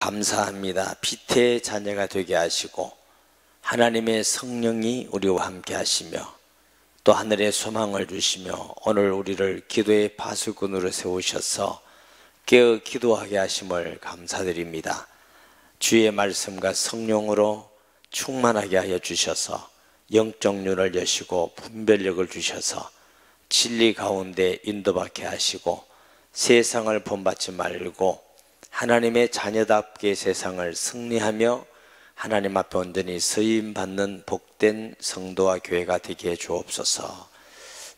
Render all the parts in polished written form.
감사합니다. 빛의 자녀가 되게 하시고 하나님의 성령이 우리와 함께 하시며 또 하늘의 소망을 주시며 오늘 우리를 기도의 파수꾼으로 세우셔서 깨어 기도하게 하심을 감사드립니다. 주의 말씀과 성령으로 충만하게 하여 주셔서 영적 눈을 여시고 분별력을 주셔서 진리 가운데 인도받게 하시고 세상을 본받지 말고 하나님의 자녀답게 세상을 승리하며 하나님 앞에 온전히 쓰임받는 복된 성도와 교회가 되게 해 주옵소서.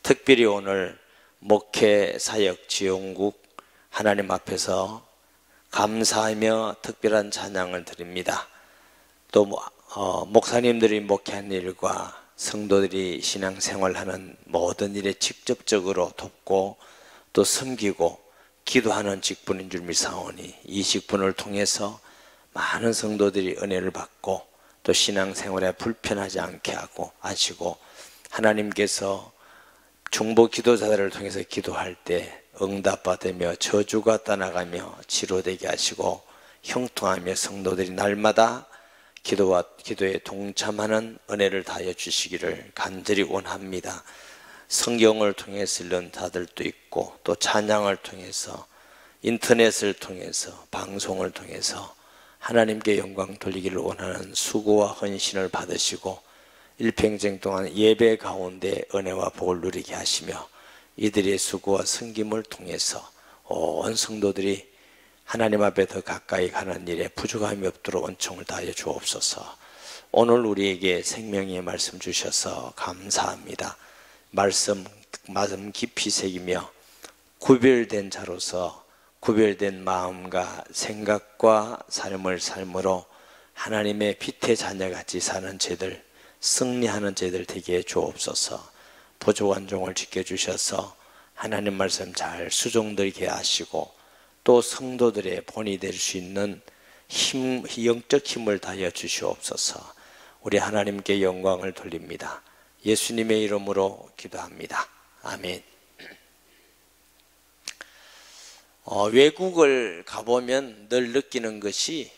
특별히 오늘 목회 사역 지원국 하나님 앞에서 감사하며 특별한 찬양을 드립니다. 또 목사님들이 목회한 일과 성도들이 신앙생활하는 모든 일에 직접적으로 돕고 또 섬기고 기도하는 직분인 줄 믿사오니 이 직분을 통해서 많은 성도들이 은혜를 받고 또 신앙생활에 불편하지 않게 하시고 하나님께서 중보 기도자들을 통해서 기도할 때 응답받으며 저주가 떠나가며 치료되게 하시고 형통하며 성도들이 날마다 기도에 동참하는 은혜를 다하여 주시기를 간절히 원합니다. 성경을 통해서 읽는 자들도 있고 또 찬양을 통해서 인터넷을 통해서 방송을 통해서 하나님께 영광 돌리기를 원하는 수고와 헌신을 받으시고 일평생 동안 예배 가운데 은혜와 복을 누리게 하시며 이들의 수고와 섬김을 통해서 온 성도들이 하나님 앞에 더 가까이 가는 일에 부족함이 없도록 은총을 다하여 주옵소서. 오늘 우리에게 생명의 말씀 주셔서 감사합니다. 말씀 깊이 새기며 구별된 자로서 구별된 마음과 생각과 삶을 삶으로 하나님의 빛의 자녀같이 사는 죄들, 승리하는 죄들 되게 해 주옵소서. 부족한 종을 지켜주셔서 하나님 말씀 잘 수종들게 하시고 또 성도들의 본이 될 수 있는 영적 힘을 다하여 주시옵소서. 우리 하나님께 영광을 돌립니다. 예수님의 이름으로 기도합니다. 아멘. 외국을 가보면 늘 느끼는 것이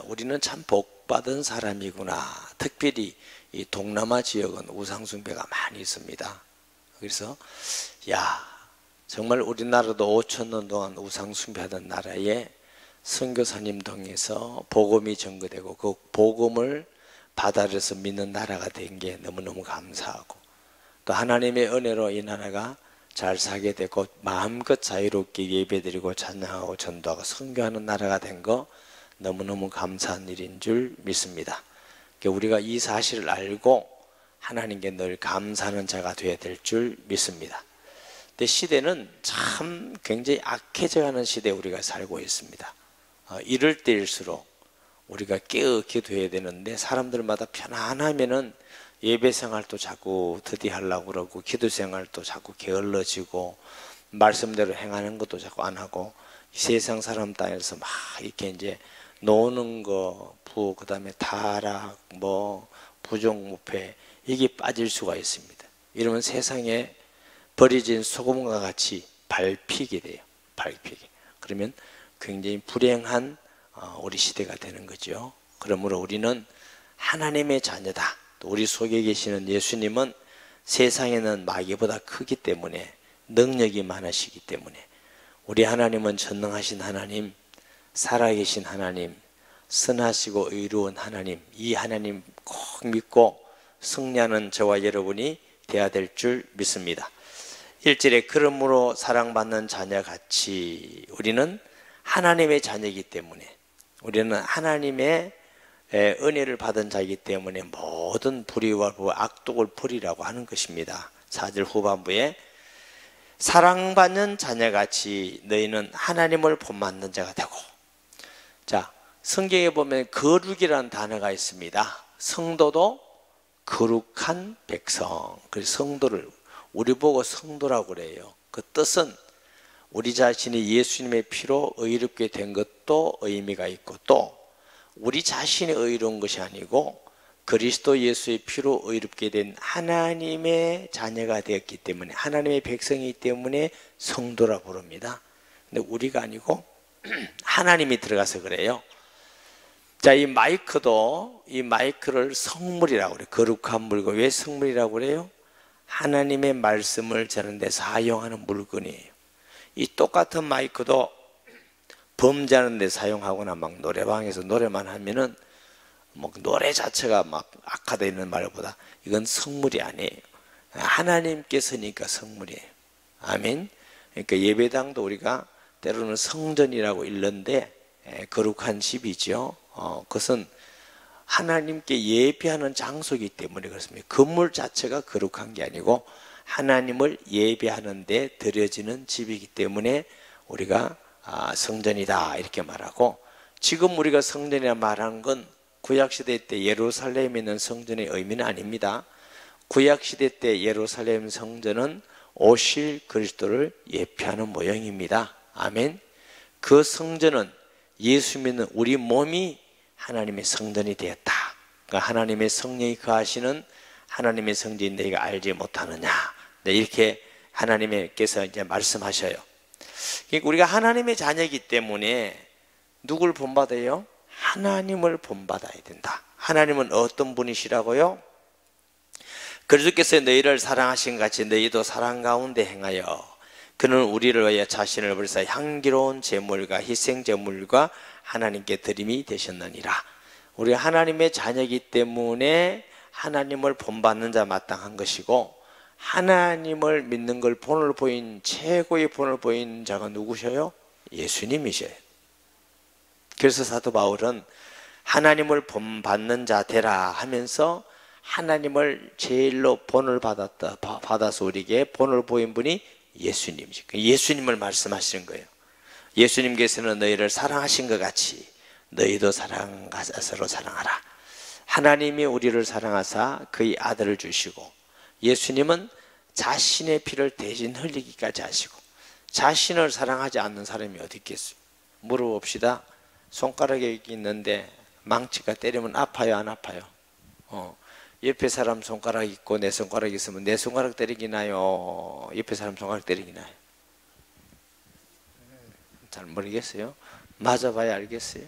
우리는 참 복받은 사람이구나. 특별히 이 동남아 지역은 우상숭배가 많이 있습니다. 그래서 정말 우리나라도 5,000년 동안 우상숭배하던 나라에 선교사님 통해서 복음이 전거되고 그 복음을 받아들여서 믿는 나라가 된 게 너무너무 감사하고 또 하나님의 은혜로 이 나라가 잘 살게 되고 마음껏 자유롭게 예배드리고 찬양하고 전도하고 선교하는 나라가 된 거 너무너무 감사한 일인 줄 믿습니다. 우리가 이 사실을 알고 하나님께 늘 감사하는 자가 되어야 될 줄 믿습니다. 근데 시대는 참 굉장히 악해져가는 시대에 우리가 살고 있습니다. 이럴 때일수록 우리가 깨어 기도해야 되는데 사람들마다 편안하면은 예배 생활도 자꾸 더디하려고 그러고 기도 생활도 자꾸 게을러지고 말씀대로 행하는 것도 자꾸 안 하고 세상 사람 땅에서 막 이렇게 이제 노는 거, 그다음에 타락, 부정부패 이게 빠질 수가 있습니다. 이러면 세상에 버려진 소금과 같이 밟히게 돼요. 밟히게. 그러면 굉장히 불행한 우리 시대가 되는 거죠. 그러므로 우리는 하나님의 자녀다. 또 우리 속에 계시는 예수님은 세상에는 마귀보다 크기 때문에 능력이 많으시기 때문에 우리 하나님은 전능하신 하나님, 살아계신 하나님, 선하시고 의로운 하나님, 이 하나님 꼭 믿고 승리하는 저와 여러분이 되어야 될 줄 믿습니다. 1절에 그러므로 사랑받는 자녀같이 우리는 하나님의 자녀이기 때문에 우리는 하나님의 은혜를 받은 자이기 때문에 모든 불의와 악독을 버리라고 하는 것입니다. 4절 후반부에 사랑받는 자녀같이 너희는 하나님을 본받는 자가 되고, 자, 성경에 보면 거룩이라는 단어가 있습니다. 성도도 거룩한 백성. 그래서 성도를 우리 보고 성도라고 그래요. 그 뜻은 우리 자신이 예수님의 피로 의롭게 된 것도 의미가 있고 또 우리 자신이 의로운 것이 아니고 그리스도 예수의 피로 의롭게 된 하나님의 자녀가 되었기 때문에 하나님의 백성이기 때문에 성도라 부릅니다. 근데 우리가 아니고 하나님이 들어가서 그래요. 자, 이 마이크를 성물이라고 그래요. 거룩한 물건. 왜 성물이라고 그래요? 하나님의 말씀을 전하는 데 사용하는 물건이에요. 이 똑같은 마이크도 범죄하는 데 사용하거나 막 노래방에서 노래만 하면은 뭐 노래 자체가 막 악화되어 있는 말보다 이건 성물이 아니에요. 하나님께서니까 성물이에요. 아멘. 그러니까 예배당도 우리가 때로는 성전이라고 읽는데 거룩한 집이죠. 그것은 하나님께 예배하는 장소이기 때문에 그렇습니다. 건물 자체가 거룩한 게 아니고 하나님을 예배하는 데 드려지는 집이기 때문에 우리가 성전이다 이렇게 말하고, 지금 우리가 성전이라 말하는 건 구약시대 때 예루살렘에 있는 성전의 의미는 아닙니다. 구약시대 때 예루살렘 성전은 오실 그리스도를 예표하는 모형입니다. 아멘. 그 성전은 예수 믿는 우리 몸이 하나님의 성전이 되었다. 그러니까 하나님의 성령이 거하시는 하나님의 성전이 너희가 알지 못하느냐. 네, 이렇게 하나님께서 이제 말씀하셔요. 그러니까 우리가 하나님의 자녀이기 때문에 누굴 본받아요? 하나님을 본받아야 된다. 하나님은 어떤 분이시라고요? 그리스도께서 너희를 사랑하신 같이 너희도 사랑 가운데 행하여 그는 우리를 위하여 자신을 버리사 향기로운 제물과 희생 제물과 하나님께 드림이 되셨느니라. 우리가 하나님의 자녀이기 때문에 하나님을 본받는 자 마땅한 것이고, 하나님을 믿는 걸 본을 보인 최고의 본을 보인 자가 누구셔요? 예수님이셔요. 그래서 사도 바울은 하나님을 본받는 자 되라 하면서 하나님을 제일로 본을 받아서 우리에게 본을 보인 분이 예수님이죠. 예수님을 말씀하시는 거예요. 예수님께서는 너희를 사랑하신 것 같이 너희도 서로 사랑하라. 하나님이 우리를 사랑하사 그의 아들을 주시고, 예수님은 자신의 피를 대신 흘리기까지 하시고, 자신을 사랑하지 않는 사람이 어디 있겠어요? 물어봅시다. 손가락에 있는데 망치가 때리면 아파요, 안 아파요? 옆에 사람 손가락 있고 내 손가락 있으면 내 손가락 때리기 나요? 옆에 사람 손가락 때리기 나요? 잘 모르겠어요. 맞아봐야 알겠어요.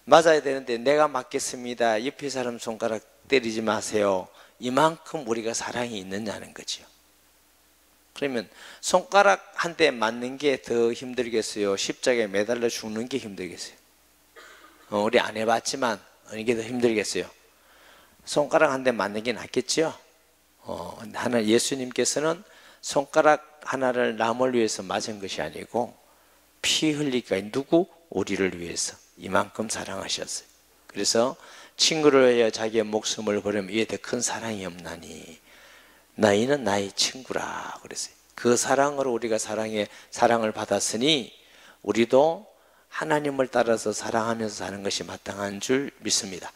맞아야 되는데 내가 맞겠습니다. 옆에 사람 손가락 때리지 마세요. 이만큼 우리가 사랑이 있느냐는 거죠. 그러면 손가락 한 대 맞는 게 더 힘들겠어요? 십자가에 매달려 죽는 게 힘들겠어요? 우리 안 해봤지만 어느 게 더 힘들겠어요? 손가락 한 대 맞는 게 낫겠죠? 예수님께서는 손가락 하나를 남을 위해서 맞은 것이 아니고 피 흘리기까지 누구? 우리를 위해서 이만큼 사랑하셨어요. 그래서 친구를 위하여 자기의 목숨을 버리면 이에 더 큰 사랑이 없나니 너희는 나의 친구라 그랬어요. 그 사랑으로 우리가 사랑을 받았으니 우리도 하나님을 따라서 사랑하면서 사는 것이 마땅한 줄 믿습니다.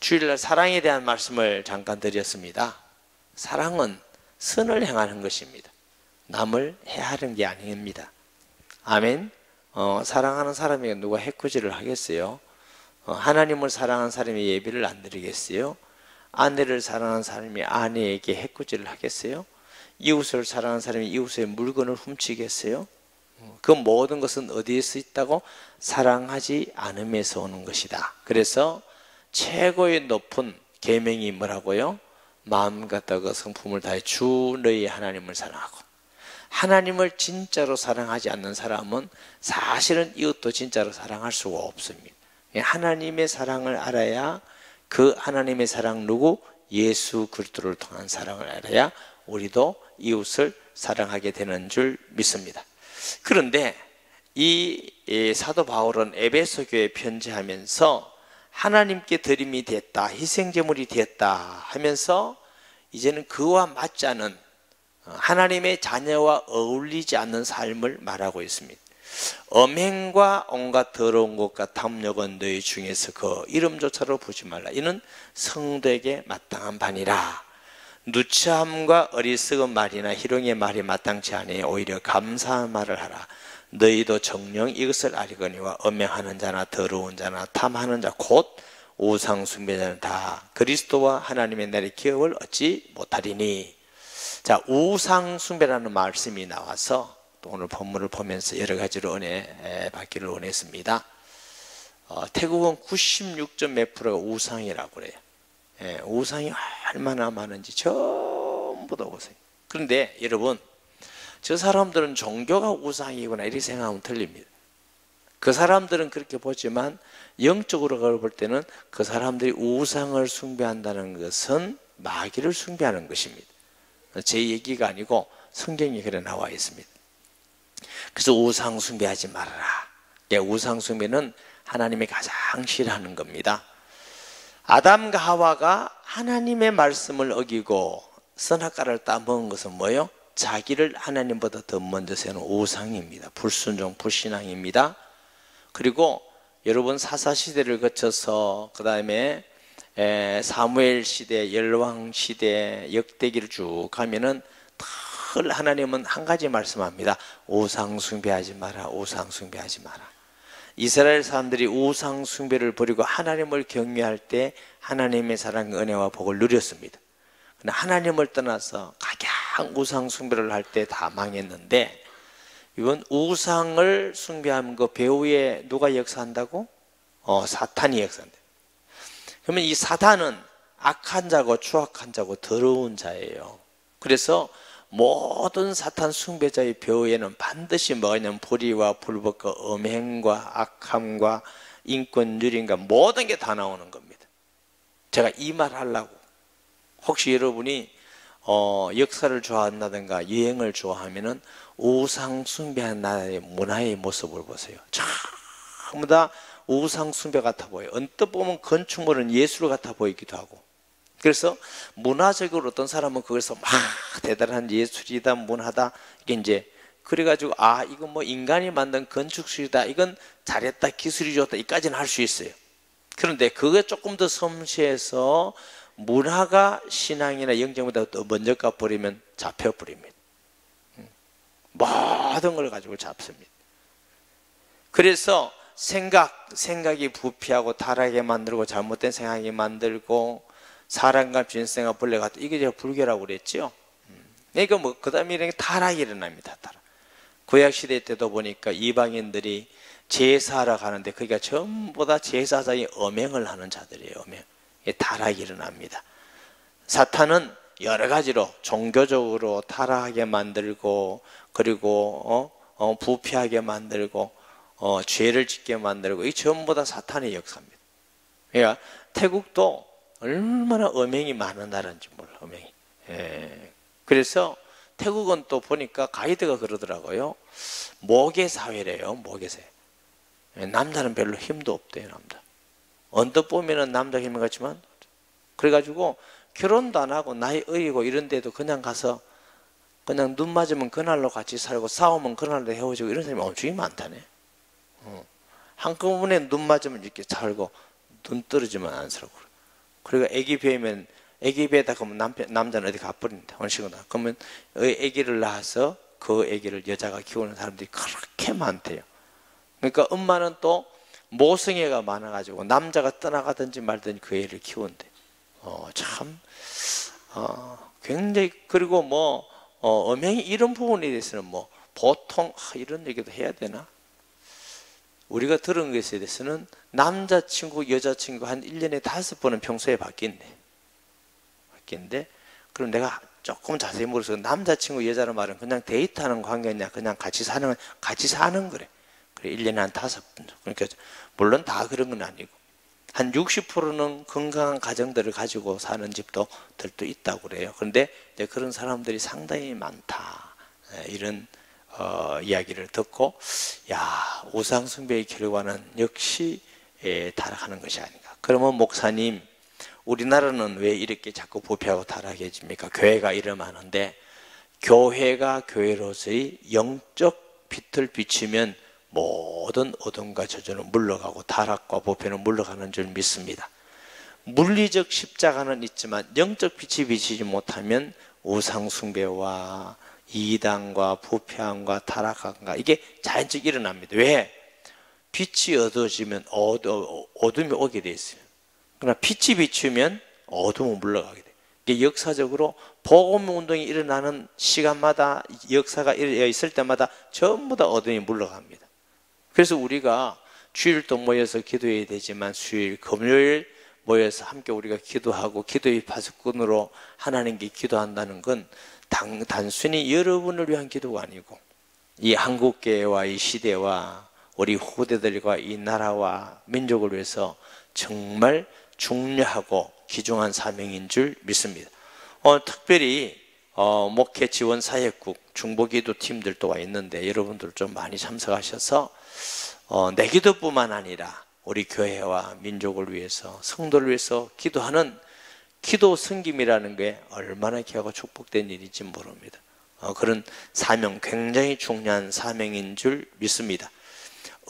주일날 사랑에 대한 말씀을 잠깐 드렸습니다. 사랑은 선을 행하는 것입니다. 남을 해하는 게 아닙니다. 아멘. 사랑하는 사람이 누가 해코지를 하겠어요? 하나님을 사랑하는 사람이 예배를 안 드리겠어요? 아내를 사랑하는 사람이 아내에게 해코지를 하겠어요? 이웃을 사랑하는 사람이 이웃의 물건을 훔치겠어요? 그 모든 것은 어디에서 있다고? 사랑하지 않음에서 오는 것이다. 그래서 최고의 높은 계명이 뭐라고요? 마음과 뜻과 성품을 다해 주 너희 하나님을 사랑하고, 하나님을 진짜로 사랑하지 않는 사람은 사실은 이웃도 진짜로 사랑할 수가 없습니다. 하나님의 사랑을 알아야, 그 하나님의 사랑 누구? 예수 그리스도를 통한 사랑을 알아야 우리도 이웃을 사랑하게 되는 줄 믿습니다. 그런데 이 사도 바울은 에베소 교회에 편지하면서 하나님께 드림이 됐다, 희생제물이 되었다 하면서 이제는 그와 맞지 않은, 하나님의 자녀와 어울리지 않는 삶을 말하고 있습니다. 엄행과 온갖 더러운 것과 탐욕은 너희 중에서 그 이름조차로 보지 말라. 이는 성도에게 마땅한 바니라. 누추함과 어리석은 말이나 희롱의 말이 마땅치 아니해 오히려 감사한 말을 하라. 너희도 정녕 이것을 알거니와 엄행하는 자나 더러운 자나 탐하는 자 곧 우상 숭배자는 다 그리스도와 하나님의 나라의 기업을 얻지 못하리니. 자, 우상 숭배라는 말씀이 나와서 또 오늘 본문을 보면서 여러 가지로 은혜 받기를 원했습니다. 태국은 96점 몇 프로가 우상이라고 그래요. 예, 우상이 얼마나 많은지 전부 다 보세요. 그런데 여러분, 저 사람들은 종교가 우상이구나 이렇게 생각하면 틀립니다. 그 사람들은 그렇게 보지만 영적으로 볼 때는 그 사람들이 우상을 숭배한다는 것은 마귀를 숭배하는 것입니다. 제 얘기가 아니고 성경에 그래 나와 있습니다. 그래서 우상 숭배하지 말아라. 우상 숭배는 하나님이 가장 싫어하는 겁니다. 아담과 하와가 하나님의 말씀을 어기고 선악과를 따먹은 것은 뭐예요? 자기를 하나님보다 더 먼저 세우는 우상입니다. 불순종, 불신앙입니다. 그리고 여러분 사사시대를 거쳐서 그 다음에 사무엘 시대, 열왕 시대, 역대기를 쭉 가면은 늘 하나님은 한 가지 말씀합니다. 우상 숭배하지 마라. 우상 숭배하지 마라. 이스라엘 사람들이 우상 숭배를 버리고 하나님을 경외할 때 하나님의 사랑, 은혜와 복을 누렸습니다. 그러나 하나님을 떠나서 각양 우상 숭배를 할 때 다 망했는데, 이건 우상을 숭배하는 그 배후에 누가 역사한다고? 사탄이 역사한다. 그러면 이 사탄은 악한 자고 추악한 자고 더러운 자예요. 그래서 모든 사탄 숭배자의 배후에는 반드시 뭐가 있냐면 불의와 불법과 음행과 악함과 인권유린과 모든 게 다 나오는 겁니다. 제가 이 말 하려고, 혹시 여러분이 역사를 좋아한다든가 여행을 좋아하면은 우상 숭배하는 나라의 문화의 모습을 보세요. 전부 다 우상 숭배 같아 보여요. 언뜻 보면 건축물은 예술 같아 보이기도 하고. 그래서 문화적으로 어떤 사람은 그것을 막 대단한 예술이다, 문화다, 이게 이제 그래가지고 이건 뭐 인간이 만든 건축술이다, 이건 잘했다, 기술이 좋다, 이까지는 할 수 있어요. 그런데 그게 조금 더 섬세해서 문화가 신앙이나 영적보다 더 먼저 가버리면 잡혀버립니다. 모든 걸 가지고 잡습니다. 그래서 생각이 부패하고 타락하게 만들고 잘못된 생각이 만들고 사랑과 진생과 벌레 같은, 이게 제가 불교라고 그랬죠. 그러니까 뭐 그 다음에 이런 게 타락이 일어납니다. 타락. 구약시대 때도 보니까 이방인들이 제사하러 가는데 그게 전부 다 제사장이 음행을 하는 자들이에요. 음행. 타락이 일어납니다. 사탄은 여러 가지로 종교적으로 타락하게 만들고, 그리고 부패하게 만들고, 죄를 짓게 만들고, 이 전부 다 사탄의 역사입니다. 그러니까 태국도 얼마나 음행이 많은 나라인지 몰라. 음행이. 그래서 태국은 또 보니까 가이드가 그러더라고요. 모계 사회래요. 모계 사회. 남자는 별로 힘도 없대요. 남자. 언뜻 보면은 남자 힘 같지만, 그래가지고 결혼도 안 하고 나이 어리고 이런 데도 그냥 가서 그냥 눈 맞으면 그날로 같이 살고 싸우면 그날로 헤어지고 이런 사람이 엄청 많다네. 한꺼번에 눈 맞으면 이렇게 살고 눈 떨어지면 안쓰러워. 그리고 애기 배우면 애기 배다 그러면 남자는 어디 가버린다. 어느 식으로나. 그러면 애기를 낳아서 그 애기를 여자가 키우는 사람들이 그렇게 많대요. 그러니까 엄마는 또 모성애가 많아가지고 남자가 떠나가든지 말든지 그 애를 키운대. 굉장히, 그리고 뭐 음행이 이런 부분에 대해서는 뭐 보통 이런 얘기도 해야 되나? 우리가 들은 것에 대해서는 남자친구, 여자친구 한 1년에 5번은 평소에 바뀐대. 그럼 내가 조금 자세히 물어서 남자친구, 여자는 말은 그냥 데이트하는 관계냐, 그냥 같이 사는 거래. 그래, 1년에 한 5번. 그러니까 물론 다 그런 건 아니고 한 60%는 건강한 가정들을 가지고 사는 집들도 있다고 그래요. 그런데 이제 그런 사람들이 상당히 많다. 이런 이야기를 듣고, 우상 숭배의 결과는 역시 타락하는 것이 아닌가. 그러면 목사님, 우리나라는 왜 이렇게 자꾸 부패하고 타락해집니까? 교회가 이러하는데, 교회가 교회로서의 영적 빛을 비추면 모든 어둠과 저주는 물러가고 타락과 부패는 물러가는 줄 믿습니다. 물리적 십자가는 있지만 영적 빛이 비치지 못하면 우상 숭배와 이단과 부패함과 타락함과 이게 자연적으로 일어납니다. 왜? 빛이 어두워지면 어둠이 오게 돼 있어요. 그러나 빛이 비추면 어둠은 물러가게 돼요. 이게 역사적으로 복음 운동이 일어나는 시간마다, 역사가 있을 때마다 전부 다 어둠이 물러갑니다. 그래서 우리가 주일도 모여서 기도해야 되지만 수요일, 금요일 모여서 함께 우리가 기도하고 기도의 파수꾼으로 하나님께 기도한다는 건 단순히 여러분을 위한 기도가 아니고 이 한국교회와 이 시대와 우리 후대들과 이 나라와 민족을 위해서 정말 중요하고 귀중한 사명인 줄 믿습니다. 특별히 목회 지원 사역국 중보기도 팀들도 와 있는데 여러분들 좀 많이 참석하셔서 내 기도뿐만 아니라 우리 교회와 민족을 위해서 성도를 위해서 기도하는 기도 섬김이라는 게 얼마나 귀하고 축복된 일인지 모릅니다. 그런 사명, 굉장히 중요한 사명인 줄 믿습니다.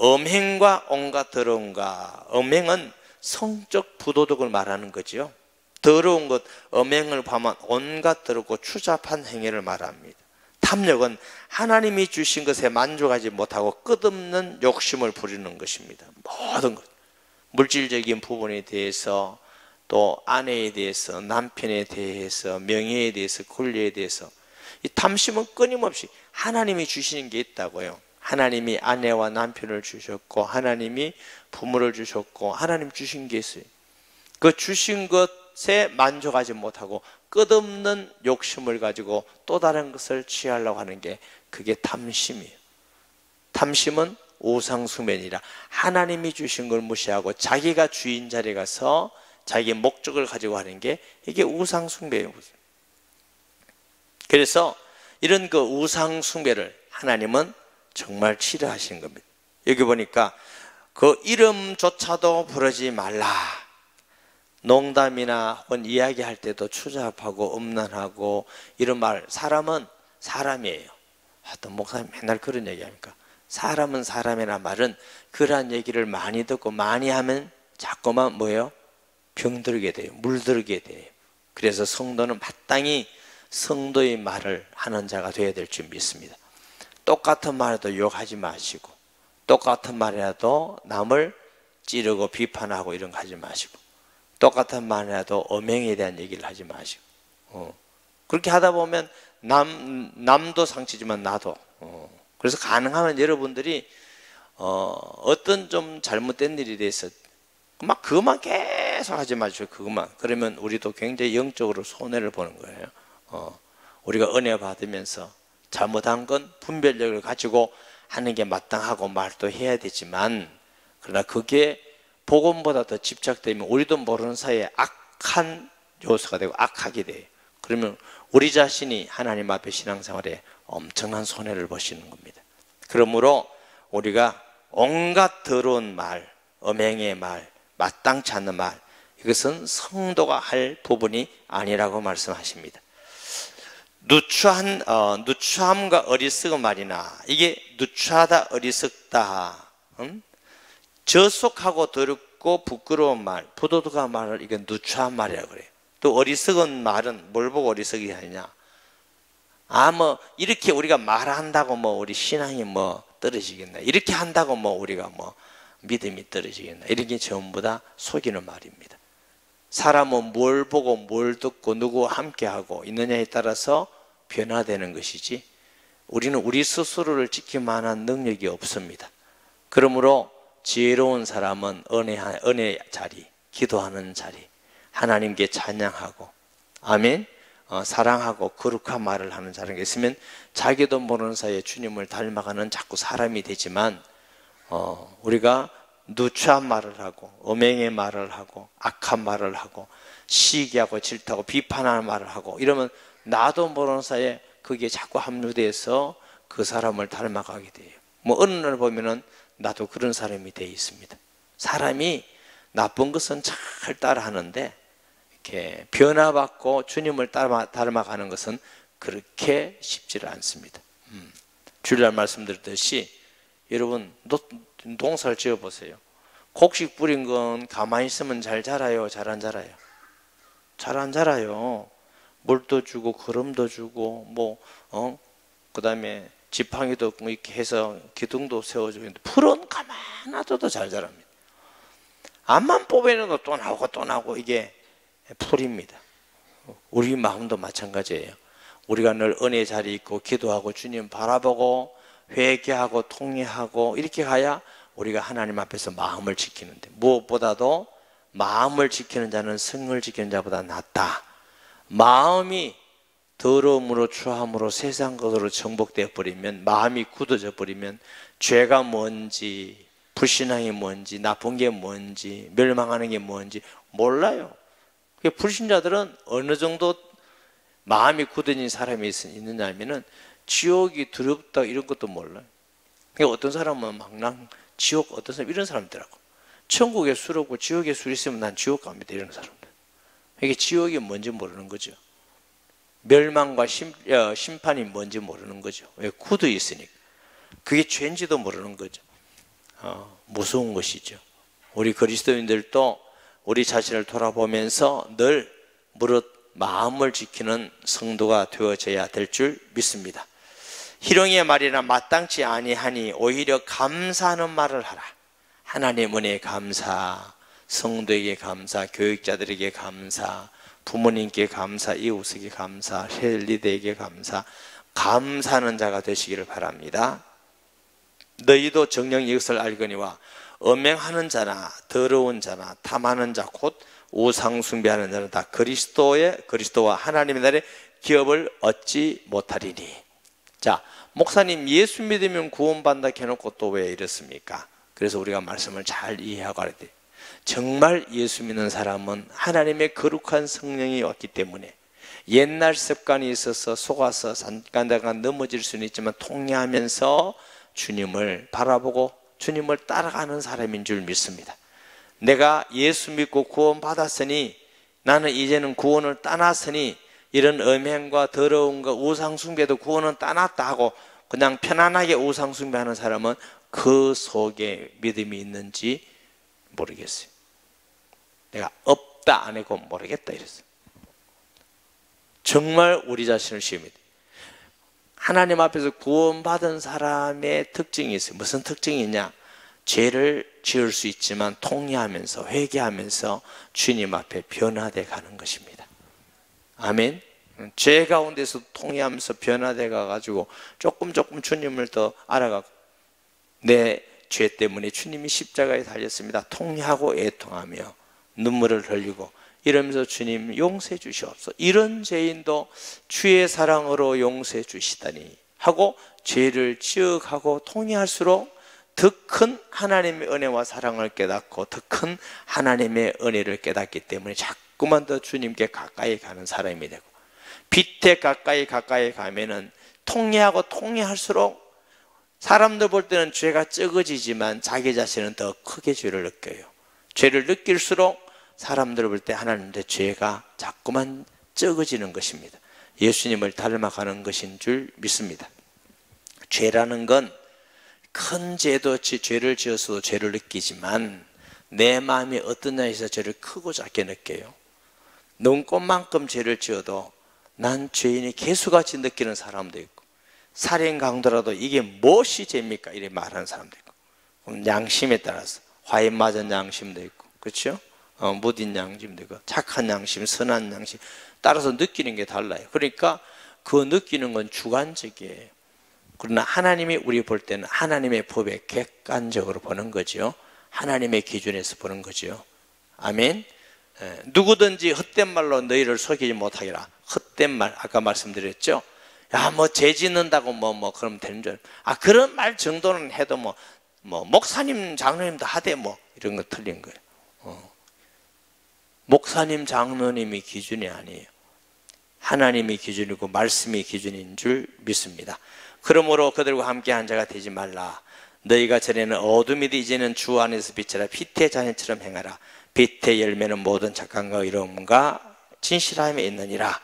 음행과 온갖 더러움과, 음행은 성적 부도덕을 말하는 거죠. 더러운 것, 음행을 범한 온갖 더럽고 추잡한 행위를 말합니다. 탐욕은 하나님이 주신 것에 만족하지 못하고 끝없는 욕심을 부리는 것입니다. 모든 것, 물질적인 부분에 대해서, 또 아내에 대해서, 남편에 대해서, 명예에 대해서, 권리에 대해서, 이 탐심은 끊임없이 하나님이 주시는 게 있다고요. 하나님이 아내와 남편을 주셨고, 하나님이 부모를 주셨고, 하나님 주신 게 있어요. 그 주신 것에 만족하지 못하고 끝없는 욕심을 가지고 또 다른 것을 취하려고 하는 게 그게 탐심이에요. 탐심은 우상숭배니라. 하나님이 주신 걸 무시하고 자기가 주인 자리에 가서 자기의 목적을 가지고 하는 게 이게 우상숭배예요. 그래서 이런 그 우상숭배를 하나님은 정말 싫어하시는 겁니다. 여기 보니까 그 이름조차도 부르지 말라. 농담이나 혹은 이야기할 때도 추잡하고 음란하고 이런 말, 사람은 사람이에요. 어떤 목사님 맨날 그런 얘기합니까? 사람은 사람이나 말은 그러한 얘기를 많이 듣고 많이 하면 자꾸만 뭐예요? 병들게 돼요. 물들게 돼요. 그래서 성도는 마땅히 성도의 말을 하는 자가 되어야 될 줄 믿습니다. 똑같은 말에도 욕하지 마시고, 똑같은 말이라도 남을 찌르고 비판하고 이런 거 하지 마시고, 똑같은 말이라도 음행에 대한 얘기를 하지 마시고, 그렇게 하다 보면 남도 상처지만 나도. 그래서 가능하면 여러분들이 어떤 좀 잘못된 일에 대해서 막 그것만 계속 하지 마시고, 그것만. 그러면 우리도 굉장히 영적으로 손해를 보는 거예요. 우리가 은혜 받으면서 잘못한 건 분별력을 가지고 하는 게 마땅하고 말도 해야 되지만, 그러나 그게 복음보다 더 집착되면 우리도 모르는 사이에 악한 요소가 되고 악하게 돼요. 그러면 우리 자신이 하나님 앞에 신앙생활에 엄청난 손해를 보시는 겁니다. 그러므로 우리가 온갖 더러운 말, 음행의 말, 마땅치 않는 말, 이것은 성도가 할 부분이 아니라고 말씀하십니다. 누추함과 어리석은 말이나, 이게 누추하다, 어리석다, 저속하고 더럽고 부끄러운 말, 부도덕한 말을 이건 누추한 말이라고 그래요. 또 어리석은 말은 뭘 보고 어리석이 하느냐? 뭐 이렇게 우리가 말한다고 뭐 우리 신앙이 뭐 떨어지겠나? 이렇게 한다고 뭐 우리가 뭐 믿음이 떨어지겠나? 이런 게 전부 다 속이는 말입니다. 사람은 뭘 보고 뭘 듣고 누구와 함께하고 있느냐에 따라서 변화되는 것이지, 우리는 우리 스스로를 지킬 만한 능력이 없습니다. 그러므로 지혜로운 사람은 은혜 자리, 기도하는 자리, 하나님께 찬양하고, 아멘, 사랑하고 거룩한 말을 하는 자리가 있으면 자기도 모르는 사이에 주님을 닮아가는 자꾸 사람이 되지만, 우리가 누추한 말을 하고 음행의 말을 하고 악한 말을 하고 시기하고 질투하고 비판하는 말을 하고 이러면 나도 모르는 사이에 그게 자꾸 함유돼서 그 사람을 닮아가게 돼요. 뭐 어느 날 보면은 나도 그런 사람이 돼 있습니다. 사람이 나쁜 것은 잘 따라하는데 이렇게 변화받고 주님을 닮아가는 것은 그렇게 쉽지를 않습니다. 주일날 말씀드렸듯이 여러분 농사를 지어보세요. 곡식 뿌린 건 가만히 있으면 잘 자라요? 잘 안 자라요? 잘 안 자라요. 물도 주고 거름도 주고 그 다음에 지팡이도 이렇게 해서 기둥도 세워주고, 풀은 가만 놔둬도 잘 자랍니다. 암만 뽑아내도 또 나오고 또 나오고, 이게 풀입니다. 우리 마음도 마찬가지예요. 우리가 늘 은혜 자리에 있고 기도하고 주님 바라보고 회개하고 통회하고 이렇게 가야 우리가 하나님 앞에서 마음을 지키는데, 무엇보다도 마음을 지키는 자는 성을 지키는 자보다 낫다. 마음이 더러움으로 추함으로 세상 것으로 정복되어 버리면, 마음이 굳어져 버리면 죄가 뭔지, 불신앙이 뭔지, 나쁜 게 뭔지, 멸망하는 게 뭔지 몰라요. 불신자들은 어느 정도 마음이 굳어진 사람이 있느냐 하면은 지옥이 두렵다 이런 것도 몰라요. 그러니까 어떤 사람은 막 지옥, 어떤 사람 이런 사람들하고, 천국에 술 없고 지옥에 술 있으면 난 지옥 갑니다 이런 사람들. 이게 지옥이 뭔지 모르는 거죠. 멸망과 심판이 뭔지 모르는 거죠. 왜? 굳어 있으니까. 그게 죄인지도 모르는 거죠. 무서운 것이죠. 우리 그리스도인들도 우리 자신을 돌아보면서 늘 무릇 마음을 지키는 성도가 되어져야 될 줄 믿습니다. 희롱의 말이나 마땅치 아니하니 오히려 감사하는 말을 하라. 하나님 은혜에 감사, 성도에게 감사, 교육자들에게 감사, 부모님께 감사, 이웃에게 감사, 헬리대에게 감사, 감사하는 자가 되시기를 바랍니다. 너희도 정녕 이것을 알거니와 음행하는 자나 더러운 자나 탐하는 자 곧 우상 숭배하는 자는 다 그리스도와 하나님의 나라의 기업을 얻지 못하리니. 자, 목사님 예수 믿으면 구원받는다 해놓고 또 왜 이렇습니까? 그래서 우리가 말씀을 잘 이해하고 알아야 돼요. 정말 예수 믿는 사람은 하나님의 거룩한 성령이 왔기 때문에 옛날 습관이 있어서 속아서 잠깐 넘어질 수는 있지만 통례하면서 주님을 바라보고 주님을 따라가는 사람인 줄 믿습니다. 내가 예수 믿고 구원 받았으니 나는 이제는 구원을 따놨으니 이런 음행과 더러움과 우상숭배도 구원은 따놨다 하고 그냥 편안하게 우상숭배하는 사람은 그 속에 믿음이 있는지 모르겠어요. 내가 없다 안 하고 모르겠다 이랬어요. 정말 우리 자신을 시험해야 돼요. 하나님 앞에서 구원받은 사람의 특징이 있어요. 무슨 특징이 있냐? 죄를 지을 수 있지만 통회하면서 회개하면서 주님 앞에 변화돼 가는 것입니다. 아멘. 죄 가운데서 통회하면서 변화돼 가지고 조금 주님을 더 알아가고, 내 죄 때문에 주님이 십자가에 달렸습니다. 통회하고 애통하며 눈물을 흘리고 이러면서 주님 용서해 주시옵소서. 이런 죄인도 주의 사랑으로 용서해 주시다니 하고 죄를 지역하고 통회할수록 더 큰 하나님의 은혜와 사랑을 깨닫고 더 큰 하나님의 은혜를 깨닫기 때문에 자꾸만 더 주님께 가까이 가는 사람이 되고, 빛에 가까이 가면은 통회하고 통회할수록 사람들 볼 때는 죄가 적어지지만 자기 자신은 더 크게 죄를 느껴요. 죄를 느낄수록 사람들 볼 때 하나님의 죄가 자꾸만 적어지는 것입니다. 예수님을 닮아가는 것인 줄 믿습니다. 죄라는 건 큰 죄도 죄를 지어서도 죄를 느끼지만 내 마음이 어떠냐에서 죄를 크고 작게 느껴요. 눈꽃만큼 죄를 지어도 난 죄인이 개수같이 느끼는 사람도 있고, 살인 강도라도 이게 무엇이 죄입니까? 이렇게 말하는 사람도 있고, 양심에 따라서 화인 맞은 양심도 있고, 그렇죠? 무딘 양심도 있고, 착한 양심, 선한 양심 따라서 느끼는 게 달라요. 그러니까 그 느끼는 건 주관적이에요. 그러나 하나님이 우리 볼 때는 하나님의 법에 객관적으로 보는 거죠. 하나님의 기준에서 보는 거죠. 아멘. 누구든지 헛된 말로 너희를 속이지 못하리라. 헛된 말, 아까 말씀드렸죠. 야, 죄 짓는다고 그러면 되는 줄. 그런 말 정도는 해도 목사님, 장로님도 하되 이런 거 틀린 거예요. 목사님, 장로님이 기준이 아니에요. 하나님이 기준이고 말씀이 기준인 줄 믿습니다. 그러므로 그들과 함께 한 자가 되지 말라. 너희가 전에는 어둠이되 이제는 주 안에서 빛이라. 빛의 자녀처럼 행하라. 빛의 열매는 모든 착함과 의로움과 진실함에 있느니라.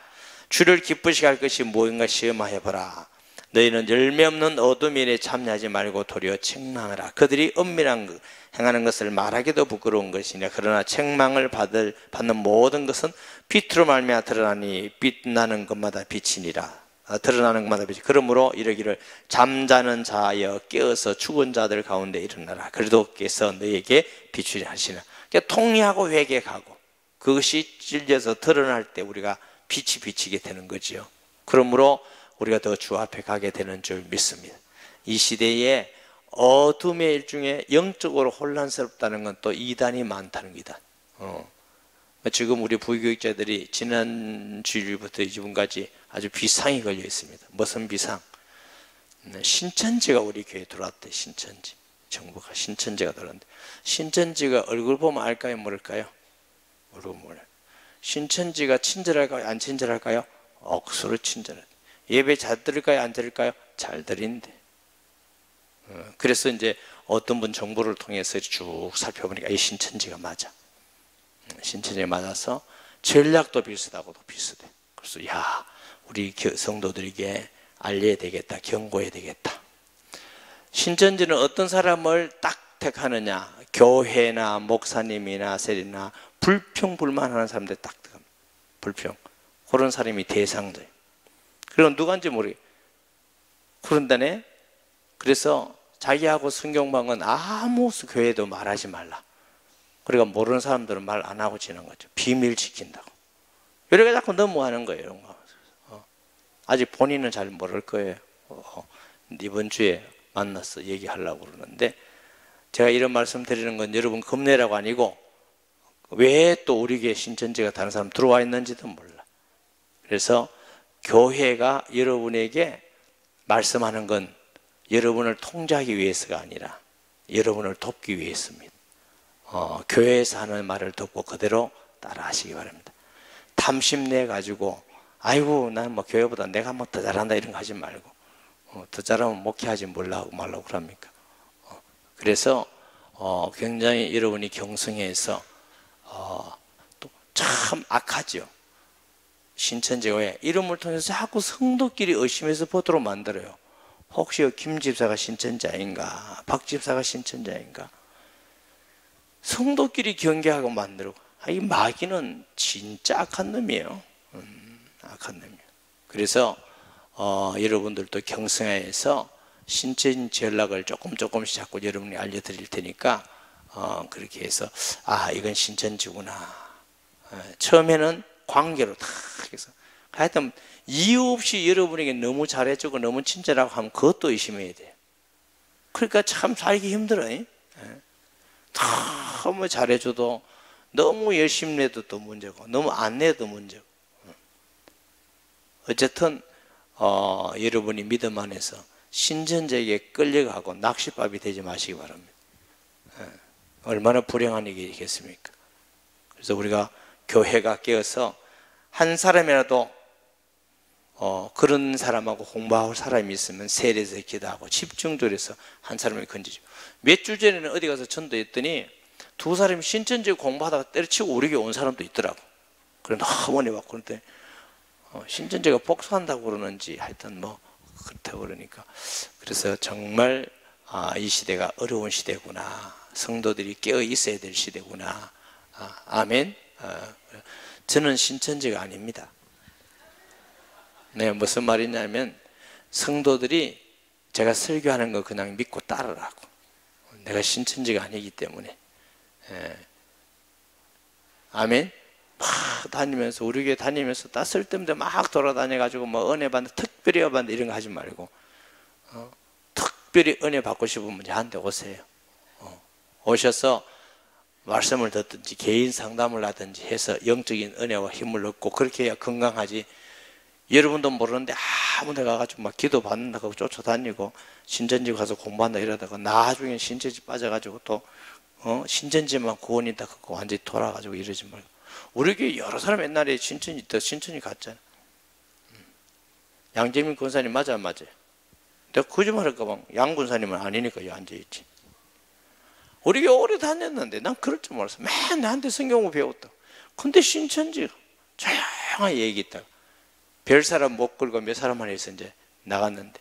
주를 기쁘시게 할 것이 무엇인가 시험하여 보라. 너희는 열매 없는 어둠 일에 참여하지 말고 도리어 책망하라. 그들이 은밀한 행하는 것을 말하기도 부끄러운 것이냐. 그러나 책망을 받는 모든 것은 빛으로 말미암아 드러나니 빛나는 것마다 빛이니라. 드러나는 것마다 빛이. 그러므로 이르기를 잠자는 자여 깨어서 죽은 자들 가운데 일어나라. 그리스도께서 너희에게 비추려 하시나. 그러니까 통회하고 회개하고 그것이 찔려서 드러날 때 우리가 빛이 비치게 되는 거지요. 그러므로 우리가 더 주 앞에 가게 되는 줄 믿습니다. 이 시대에 어둠의 일중에 영적으로 혼란스럽다는 건 또 이단이 많다는 거다. 지금 우리 부교육자들이 지난 주일부터 이번까지 아주 비상이 걸려 있습니다. 무슨 비상? 신천지가 우리 교회에 들어왔대. 신천지. 정부가 신천지가 들어왔는데, 신천지가 얼굴 보면 알까요? 모를까요? 모르고 몰라요. 신천지가 친절할까요? 안 친절할까요? 억수로 친절해. 예배 잘 드릴까요? 안 드릴까요? 잘 드린대. 그래서 이제 어떤 분 정보를 통해서 쭉 살펴보니까 이 신천지가 맞아. 신천지가 맞아서 전략도 비슷하고도 비슷해. 그래서 야, 우리 성도들에게 알려야 되겠다, 경고해야 되겠다. 신천지는 어떤 사람을 딱 택하느냐? 교회나 목사님이나 세리나 불평불만하는 사람들 딱 택합니다. 불평. 그런 사람이 대상자예요. 그럼 누구인지 모르겠어요. 그런다네. 그래서 자기하고 성경방은 아무 교회도 말하지 말라. 그러니까 모르는 사람들은 말 안 하고 지는 거죠. 비밀 지킨다고. 이렇게 자꾸 넘어가는 거예요. 이런 거. 아직 본인은 잘 모를 거예요. 이번 주에 만나서 얘기하려고 그러는데, 제가 이런 말씀 드리는 건 여러분 겁내라고 아니고, 왜 또 우리 교회 신천지가 다른 사람 들어와 있는지도 몰라. 그래서 교회가 여러분에게 말씀하는 건 여러분을 통제하기 위해서가 아니라 여러분을 돕기 위해서입니다. 교회에서 하는 말을 듣고 그대로 따라 하시기 바랍니다. 탐심내 가지고 아이고 난 뭐 교회보다 내가 뭐 더 잘한다 이런 거 하지 말고, 더 잘하면 목회하지 말라고 그럽니까? 그래서 굉장히 여러분이 경성해서 또 참 악하죠. 신천지가 왜 이름을 통해서 자꾸 성도끼리 의심해서 보도록 만들어요. 혹시 김 집사가 신천지 아닌가, 박 집사가 신천지 아닌가, 성도끼리 경계하고 만들고. 이 마귀는 진짜 악한 놈이에요. 악한 놈이에요. 그래서 여러분들도 경성에서 신천지 연락을 조금씩 자꾸 여러분이 알려드릴 테니까 그렇게 해서 이건 신천지구나. 처음에는 관계로 다 해서 하여튼 이유 없이 여러분에게 너무 잘해주고 너무 친절하고 하면 그것도 의심해야 돼요. 그러니까 참 살기 힘들어요. 너무 잘해줘도, 너무 열심히 내도 또 문제고, 너무 안 내도 문제고. 어쨌든 여러분이 믿음 안에서 신천지에게 끌려가고 낚시밥이 되지 마시기 바랍니다. 얼마나 불행한 일이겠습니까? 그래서 우리가 교회가 깨어서 한 사람이라도 그런 사람하고 공부할 사람이 있으면 세례에서 기도하고 집중적으로 해서 한 사람을 건지죠. 몇 주 전에는 어디 가서 전도했더니 두 사람이 신천지 공부하다가 때려치고 우리 교회 온 사람도 있더라고. 그래 너무 많이 봤고, 그런데 신천지가 복수한다고 그러는지 하여튼 뭐 그렇다고 그러니까, 그래서 정말 이 시대가 어려운 시대구나, 성도들이 깨어 있어야 될 시대구나. 아멘. 저는 신천지가 아닙니다. 네, 무슨 말이냐면 성도들이 제가 설교하는 거 그냥 믿고 따르라고. 내가 신천지가 아니기 때문에. 아멘. 막 다니면서, 우리 교회 다니면서 다 쓸데없는데 막 돌아다녀가지고 뭐 은혜 받는, 특별히 받는 이런 거 하지 말고, 특별히 은혜 받고 싶으면 저한테 오세요. 오셔서 말씀을 듣든지 개인 상담을 하든지 해서 영적인 은혜와 힘을 얻고, 그렇게 해야 건강하지. 여러분도 모르는데 아무 데 가가지고 막 기도 받는다고 쫓아다니고 신천지 가서 공부한다 이러다가 나중에 신천지 빠져가지고 또 신천지만 구원이다 그거 완전히 돌아가지고 이러지 말고. 우리 교회 여러 사람 옛날에 신천지 있다 신천지 갔잖아. 양재민 권사님 맞아 안 맞아요? 내가 거짓말할까 봐 양 권사님은 아니니까 여기 앉아있지. 우리 교회 오래 다녔는데 난 그럴 줄 몰랐어. 맨 나한테 성경을 배웠다. 근데 신천지가 조용하게 얘기했다가 별 사람 못 끌고 몇 사람 안에서 이제 나갔는데,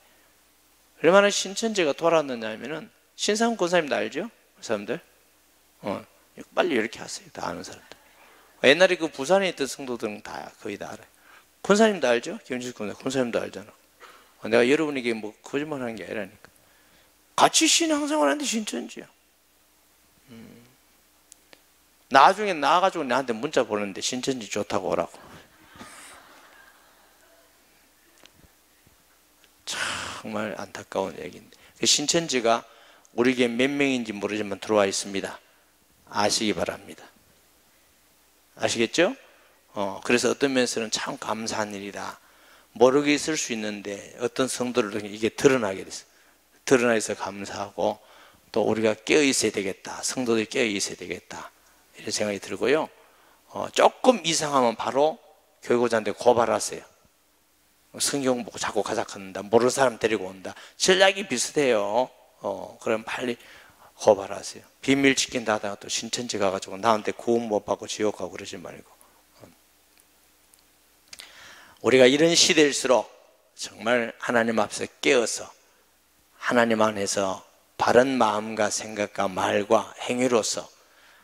얼마나 신천지가 돌았느냐 하면은, 신상 권사님도 알죠? 그 사람들? 빨리 이렇게 하세요. 다 아는 사람들. 옛날에 그 부산에 있던 성도들은 다 거의 다 알아요. 권사님도 알죠? 김준수 권사님. 권사님도 알잖아. 내가 여러분에게 뭐 거짓말 하는 게 아니라니까. 같이 신앙생활 하는데 신천지야. 나중에 나와가지고 나한테 문자 보냈는데 신천지 좋다고 오라고. 정말 안타까운 얘기인데, 신천지가 우리에게 몇 명인지 모르지만 들어와 있습니다. 아시기 바랍니다. 아시겠죠? 그래서 어떤 면에서는 참 감사한 일이다. 모르게 있을 수 있는데 어떤 성도를 통해 이게 드러나게 됐어요. 드러나서 감사하고, 또 우리가 깨어 있어야 되겠다. 성도들이 깨어 있어야 되겠다. 이런 생각이 들고요. 조금 이상하면 바로 교육자한테 고발하세요. 성경 보고 자꾸 가작한다. 모르는 사람 데리고 온다. 전략이 비슷해요. 그럼 빨리 고발하세요. 비밀 지킨다 하다가 또 신천지 가가지고 나한테 구원 못 받고 지옥 가고 그러지 말고. 우리가 이런 시대일수록 정말 하나님 앞에서 깨어서 하나님 안에서 바른 마음과 생각과 말과 행위로서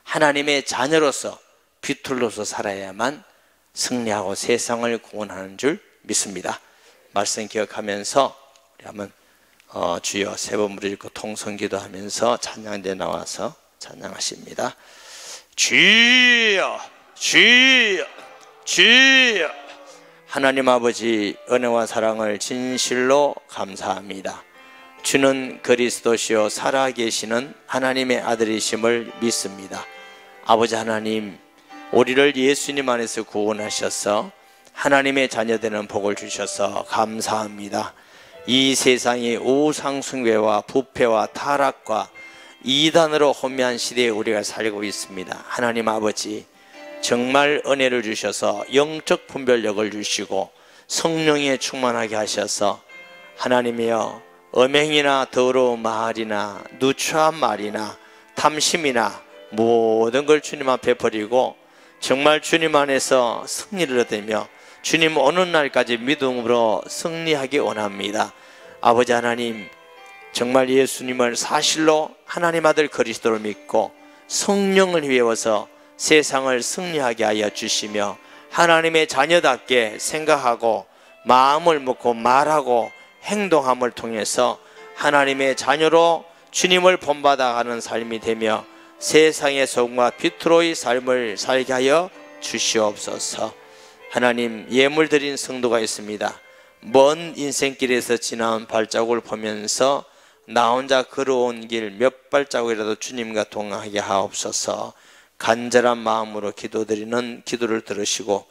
하나님의 자녀로서 비틀로서 살아야만 승리하고 세상을 구원하는 줄 믿습니다. 말씀 기억하면서 우리 한번 주여 세 번 부르짖고 통성기도 하면서 찬양대 나와서 찬양하십니다. 주여 주여 주여. 하나님 아버지, 은혜와 사랑을 진실로 감사합니다. 주는 그리스도시요 살아계시는 하나님의 아들이심을 믿습니다. 아버지 하나님, 우리를 예수님 안에서 구원하셔서 하나님의 자녀되는 복을 주셔서 감사합니다. 이 세상이 우상숭배와 부패와 타락과 이단으로 혼미한 시대에 우리가 살고 있습니다. 하나님 아버지, 정말 은혜를 주셔서 영적 분별력을 주시고 성령에 충만하게 하셔서 하나님이여, 음행이나 더러운 말이나 누추한 말이나 탐심이나 모든 걸 주님 앞에 버리고 정말 주님 안에서 승리를 얻으며 주님 오는 날까지 믿음으로 승리하기 원합니다. 아버지 하나님, 정말 예수님을 사실로 하나님 아들 그리스도를 믿고 성령을 배워서 세상을 승리하게 하여 주시며 하나님의 자녀답게 생각하고 마음을 먹고 말하고 행동함을 통해서 하나님의 자녀로 주님을 본받아가는 삶이 되며 세상의 소금과 빛으로의 삶을 살게 하여 주시옵소서. 하나님, 예물 드린 성도가 있습니다. 먼 인생길에서 지나온 발자국을 보면서 나 혼자 걸어온 길 몇 발자국이라도 주님과 동행하게 하옵소서. 간절한 마음으로 기도드리는 기도를 들으시고